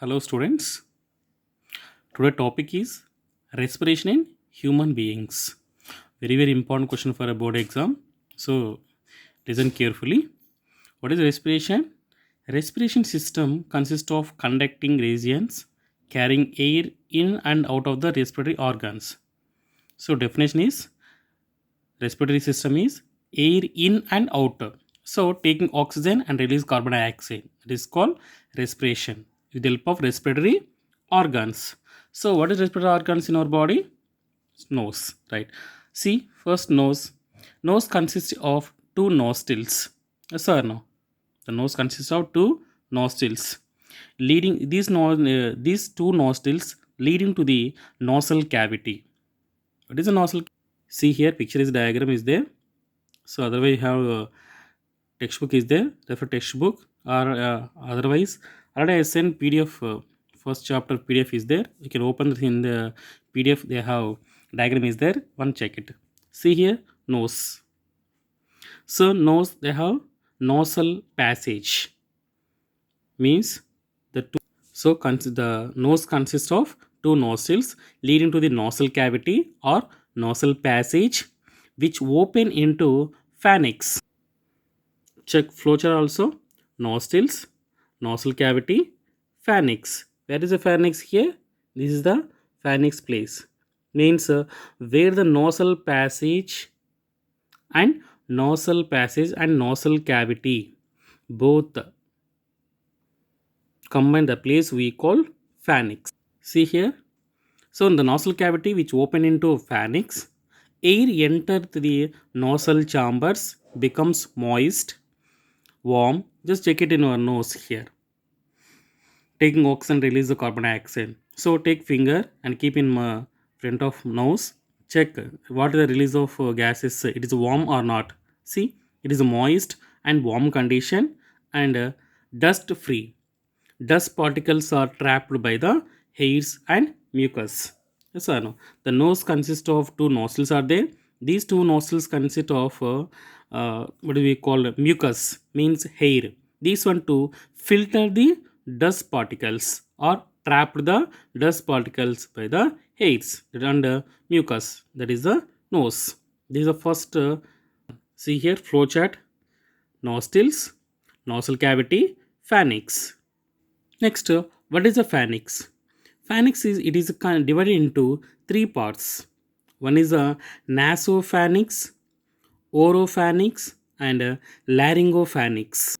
Hello students. Today topic is respiration in human beings. Very important question for a board exam. So listen carefully. What is respiration? Respiration system consists of conducting regions carrying air in and out of the respiratory organs. So definition is respiratory system is air in and out. So taking oxygen and release carbon dioxide. It is called respiration with the help of respiratory organs. So what is respiratory organs in our body? Nose, right? See, first nose. Nose consists of two nostrils. Yes or no? The nose consists of two nostrils. Leading these two nostrils leading to the nasal cavity. What is a nostril? See here, picture is diagram is there. So otherwise, you have textbook is there. Refer textbook or otherwise, already I sent PDF. First chapter PDF is there. You can open it in the PDF. They have diagram is there. One check it. See here, nose. So nose they have nasal passage means the two. So the nose consists of two nostrils leading to the nasal cavity or nasal passage, which open into pharynx. Check flowchart also. Nostrils, nasal cavity, pharynx. Where is the pharynx here? This is the pharynx place. Means where the nasal passage and nasal cavity both combine the place we call pharynx. See here. So in the nasal cavity which open into pharynx, air enter the nasal chambers becomes moist, warm. Just check it in your nose here. Taking oxygen release the carbon dioxide. So take finger and keep in front of nose. Check what is the release of gases. It is warm or not. See, it is moist and warm condition and dust free. Dust particles are trapped by the hairs and mucus. Yes or no? The nose consists of two nostrils are there. These two nostrils consist of what do we call mucus means hair. These one to filter the dust particles or trap the dust particles by the hairs and mucus. That is the nose. This is the first. See here flowchart. Nostrils, nasal cavity, pharynx. Next, what is a pharynx? Pharynx is it is divided into three parts. One is a nasopharynx, oropharynx, and laryngopharynx.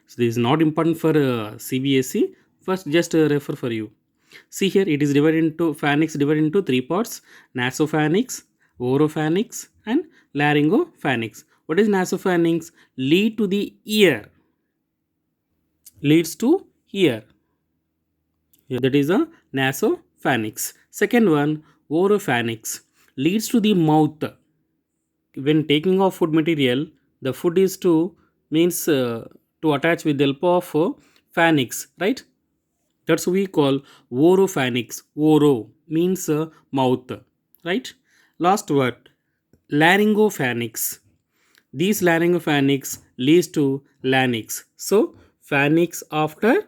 So this is not important for CBSE. First, just refer for you. See here, it is divided into pharynx divided into three parts: nasopharynx, oropharynx, and laryngopharynx. What is nasopharynx? Lead to the ear. Leads to ear. That is a nasopharynx. Second one, oropharynx, leads to the mouth. When taking off food material, the food is to means to attach with the help of pharynx, right? That's what we call oropharynx. Oro means mouth, right? Last word, laryngopharynx. These laryngopharynx leads to larynx. So pharynx after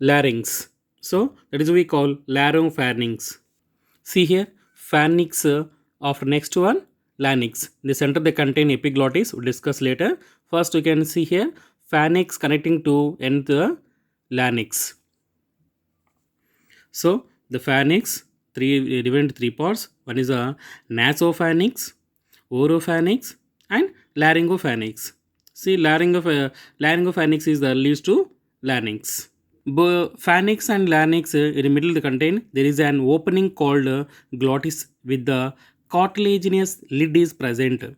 larynx. So that is what we call laryngopharynx. See here, pharynx after next one, larynx. In the center they contain epiglottis. We'll discuss later. First you can see here, pharynx connecting to end the larynx. So the pharynx three divided into three parts. One is a nasopharynx, oropharynx, and laryngopharynx. See, laryngopharynx is the leads to larynx. Pharynx and larynx in the middle they contain there is an opening called glottis with the cartilaginous lid is present.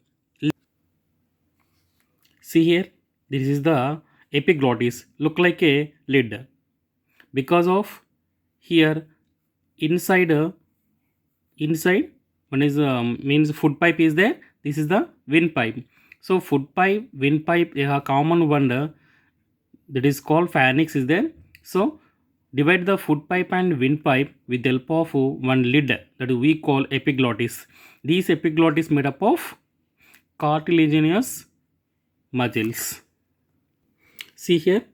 See here, this is the epiglottis look like a lid because of here inside inside one is means food pipe is there. This is the windpipe. So food pipe, windpipe, a common one that is called pharynx is there. So divide the food pipe and windpipe with the help of one lid that we call epiglottis. These epiglottis made up of cartilaginous muscles. See here,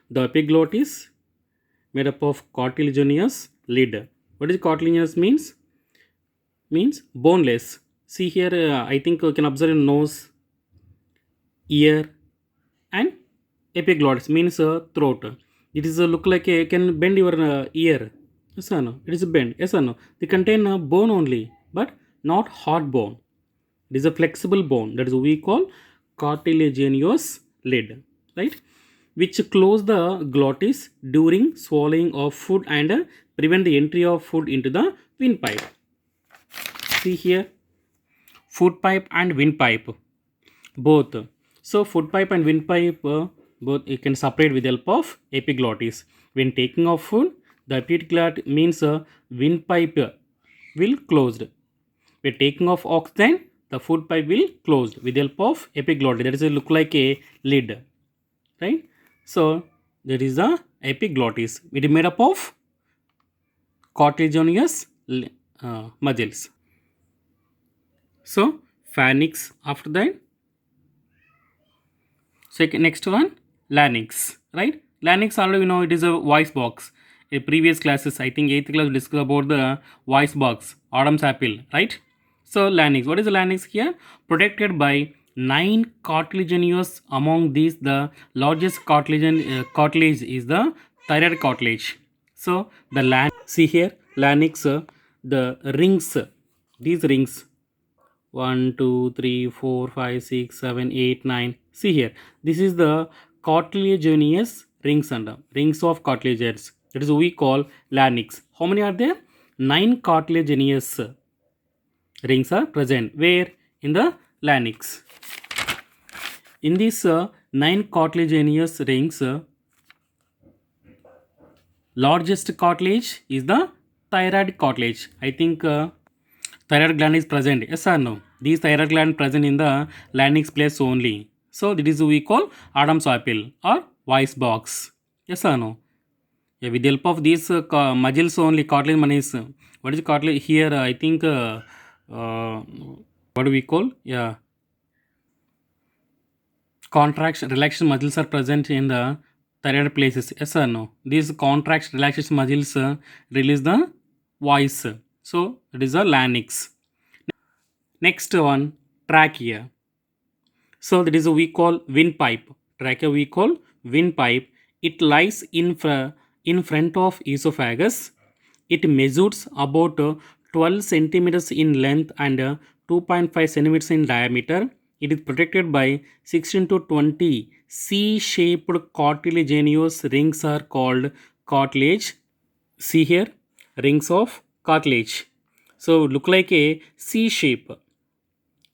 the epiglottis made up of cartilaginous lid. What is cartilaginous means? Means boneless. See here, I think you can observe in nose, ear, and epiglottis means throat. It is look like a can bend your ear. Yes or no? It is a bend. Yes or no? They contain bone only, but not hard bone. It is a flexible bone. That is what we call cartilaginous lid, right? Which close the glottis during swallowing of food and prevent the entry of food into the windpipe. See here, food pipe and windpipe both. So food pipe and windpipe both you can separate with the help of epiglottis. When taking of food, the epiglottis means windpipe will closed. When taking of oxygen, the food pipe will closed with the help of epiglottis. That is a look like a lid, right? So there is a epiglottis. It is made up of cartilaginous muscles. So pharynx after that. Second, next one, larynx, right? Larynx already you know it is a voice box. In previous classes, I think 8th class discussed about the voice box, Adam's apple, right? So larynx, what is the larynx here? Protected by 9 cartilaginous. Among these, the largest cartilage is the thyroid cartilage. So the see here, larynx, the rings, these rings 1 2 3 4 5 6 7 8 9. See here, this is the cartilaginous rings under rings of cartilages. That is what we call larynx. How many are there? 9 cartilaginous rings are present. Where? In the larynx. In these 9 cartilaginous rings, largest cartilage is the thyroid cartilage. I think thyroid gland is present. Yes or no? These thyroid gland present in the larynx place only. So this is what we call Adam's apple or voice box. Yes or no? Yeah, with the help of these muscles only, cartilage manis. What is cartilage here? I think what do we call? Yeah, contraction, relaxation muscles are present in the thyroid places. Yes or no? These contraction, relaxation muscles release the voice. So it is a larynx. Next one, trachea. So that is what we call windpipe. Trachea we call windpipe. It lies in front of esophagus. It measures about 12 centimeters in length and 2.5 centimeters in diameter. It is protected by 16 to 20 C-shaped cartilaginous rings are called cartilage. See here, rings of cartilage. So look like a C shape.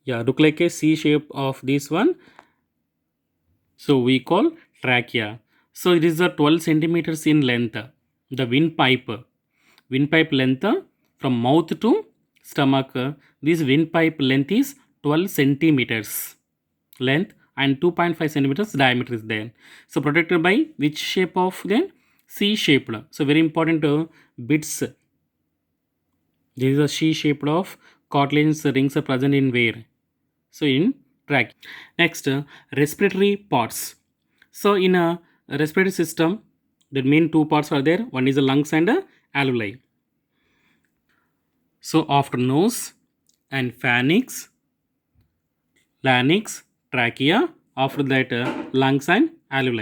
Yeah, look like a C shape of this one. So we call trachea. So it is a 12 centimeters in length. The windpipe length from mouth to stomach. This windpipe length is 12 centimeters length and 2.5 centimeters diameter is there. So protected by which shape of then C shaped. So very important bits. This is a C shaped of cartilage rings are present in where? So in trachea. Next, respiratory parts. So in a respiratory system, the main two parts are there. One is the lungs and alveoli. So after nose and pharynx, larynx, trachea. After that, lungs and alveoli.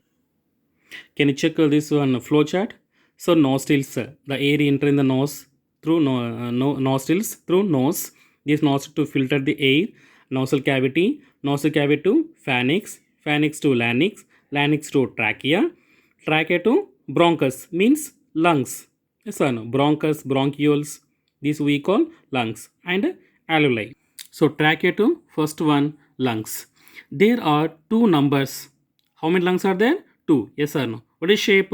Can you check this one flow chart? So nostrils, the air enter in the nose through nostrils through nose. This nostril to filter the air. Nostril cavity to pharynx, pharynx to larynx, larynx to trachea, trachea to bronchus means lungs. Yes or no? Bronchus, bronchioles. This we call lungs and alveoli. So trachea to first one lungs. There are two numbers. How many lungs are there? Two. Yes or no? What is shape?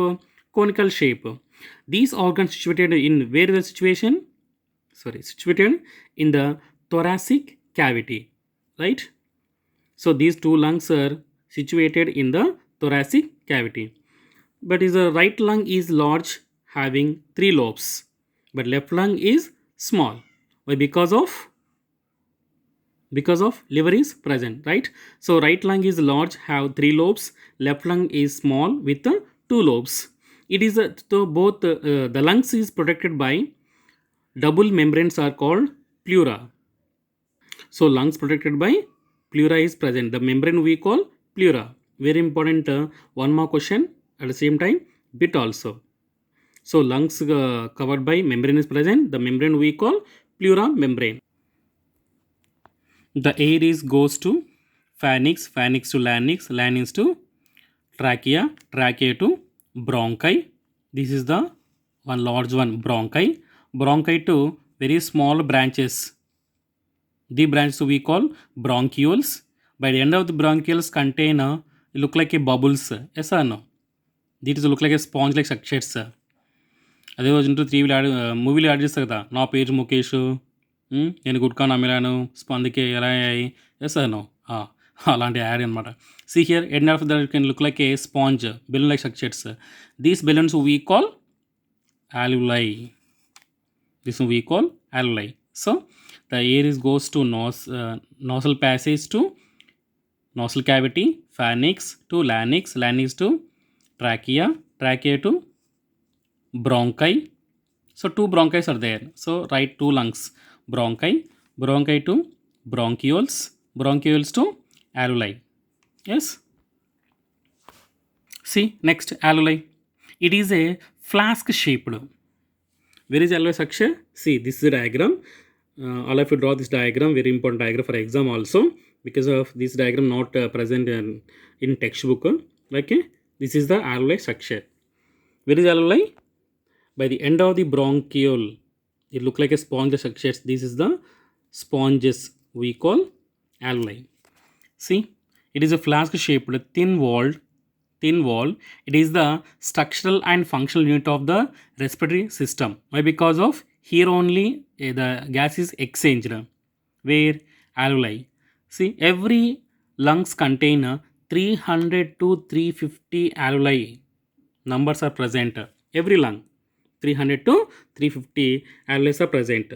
Conical shape. These organs situated in where the situation? Situated in the thoracic cavity, right? So these two lungs are situated in the thoracic cavity. But is the right lung is large, having 3 lobes, but left lung is small. Why? Because of liver is present, right? So right lung is large, have 3 lobes, left lung is small with 2 lobes. it is the lungs is protected by double membranes are called pleura. So lungs protected by pleura is present. The membrane we call pleura. Very important. One more question at the same time, bit also. So lungs covered by membrane is present. The membrane we call pleura membrane. The air is goes to pharynx, pharynx to larynx, larynx to trachea, trachea to bronchi. This is the one large one, bronchi. Bronchi to very small branches. The branches we call bronchioles. By the end of the bronchioles contain look like a bubbles. Yes or no? These look like a sponge like structures. అదే రోజు into టీవీలో మూవీలో add చేస్తారు కదా, నా పేరు ముఖేష్, నేను గుట్కా నమ్మిలాను స్పందికే ఎలా అయ్యాయి. ఎస్ నో అలాంటి యాడ్ అనమాట. See here end of that can look like A sponge balloon like structures. These balloons we call alveoli. This we call alveoli. So the air is goes to nasal passage to nasal cavity, pharynx to larynx, larynx to trachea, trachea to bronchi. So two bronchi are there. So write two lungs, bronchi, bronchi to bronchioles, bronchioles to alveoli. Yes. See next, alveoli. It is a flask shaped. Where is alveoli structure? See, this is a diagram. All of you draw this diagram. Very important diagram for exam also, because of this diagram not present in textbook. Okay, this is the alveoli structure. Where is alveoli? By the end of the bronchiole, it look like a sponge structure. This is the sponges we call alveoli. See, it is a flask shaped, thin wall. It is the structural and functional unit of the respiratory system. Why? Because of here only the gas is exchanged. Where? Alveoli. See, every lungs contain 300 to 350 alveoli. Numbers are present. Every lung 300 to 350 alveoli are present.